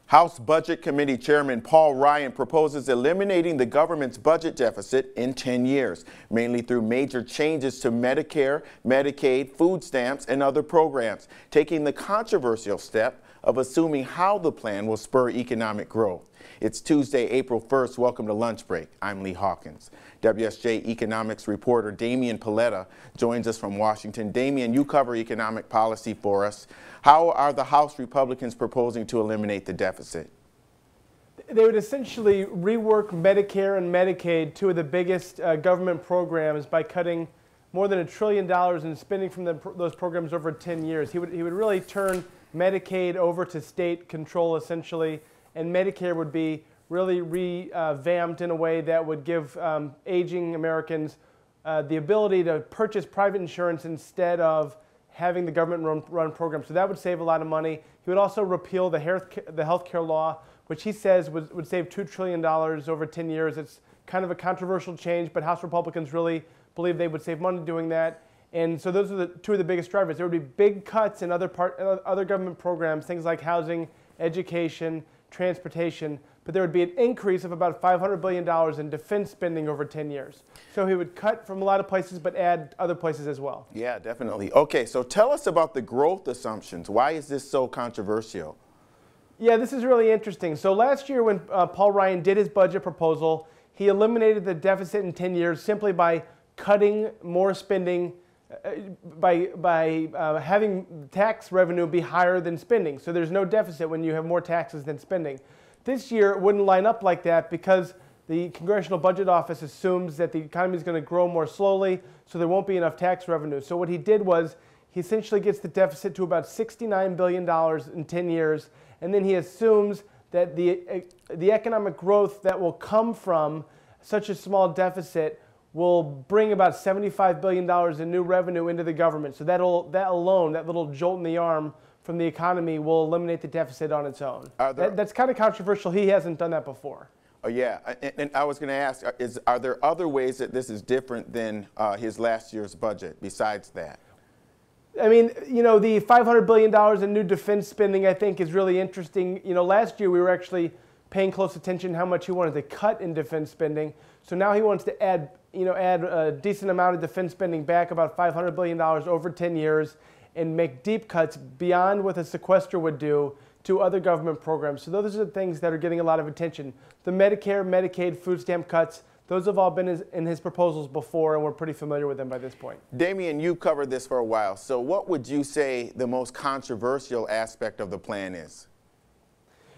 House Budget Committee Chairman Paul Ryan proposes eliminating the government's budget deficit in 10 years, mainly through major changes to Medicare, Medicaid, food stamps, and other programs, taking the controversial step of assuming how the plan will spur economic growth. It's Tuesday, April 1st. Welcome to Lunch Break. I'm Lee Hawkins. WSJ economics reporter Damian Paletta joins us from Washington. Damian, you cover economic policy for us. How are the House Republicans proposing to eliminate the deficit? They would essentially rework Medicare and Medicaid, two of the biggest government programs, by cutting more than $1 trillion in spending from those programs over 10 years. He would really turn Medicaid over to state control, essentially, and Medicare would be really revamped in a way that would give aging Americans the ability to purchase private insurance instead of having the government run programs. So that would save a lot of money. He would also repeal the health care law, which he says would save $2 trillion over 10 years. It's kind of a controversial change, but House Republicans really believe they would save money doing that. And so those are the two of the biggest drivers. There would be big cuts in other government programs, things like housing, education, transportation, but there would be an increase of about $500 billion in defense spending over 10 years. So he would cut from a lot of places, but add other places as well. Yeah, definitely. Okay, so tell us about the growth assumptions. Why is this so controversial? Yeah, this is really interesting. So last year when Paul Ryan did his budget proposal, he eliminated the deficit in 10 years simply by cutting more spending, by having tax revenue be higher than spending. So there's no deficit when you have more taxes than spending. This year it wouldn't line up like that because the Congressional Budget Office assumes that the economy is going to grow more slowly, so there won't be enough tax revenue. So what he did was he essentially gets the deficit to about $69 billion in 10 years, and then he assumes that the economic growth that will come from such a small deficit will bring about $75 billion in new revenue into the government. So that alone, that little jolt in the arm from the economy, will eliminate the deficit on its own. That's kind of controversial. He hasn't done that before. Oh, yeah. And I was going to ask, are there other ways that this is different than his last year's budget besides that? I mean, you know, the $500 billion in new defense spending, I think, is really interesting. You know, last year we were actually paying close attention how much he wanted to cut in defense spending. So now he wants to add a decent amount of defense spending back, about $500 billion over 10 years, and make deep cuts beyond what a sequester would do to other government programs. So those are the things that are getting a lot of attention. The Medicare, Medicaid, food stamp cuts, those have all been in his proposals before, and we're pretty familiar with them by this point. Damian, you've covered this for a while. So what would you say the most controversial aspect of the plan is?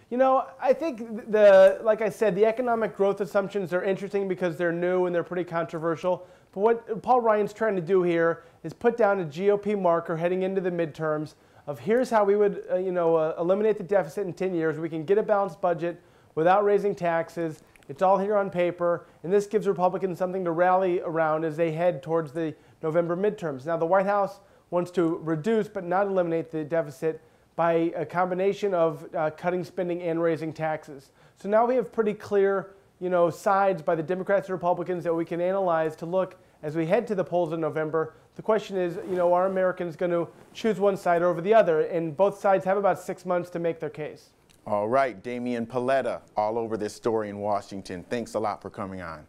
You know, I think, like I said, the economic growth assumptions are interesting because they're new and they're pretty controversial. But what Paul Ryan's trying to do here is put down a GOP marker heading into the midterms of here's how we would eliminate the deficit in 10 years. We can get a balanced budget without raising taxes. It's all here on paper. And this gives Republicans something to rally around as they head towards the November midterms. Now, the White House wants to reduce but not eliminate the deficit by a combination of cutting spending and raising taxes. So now we have pretty clear, sides by the Democrats and Republicans that we can analyze to look as we head to the polls in November. The question is, are Americans going to choose one side over the other? And both sides have about 6 months to make their case. All right, Damian Paletta, all over this story in Washington. Thanks a lot for coming on.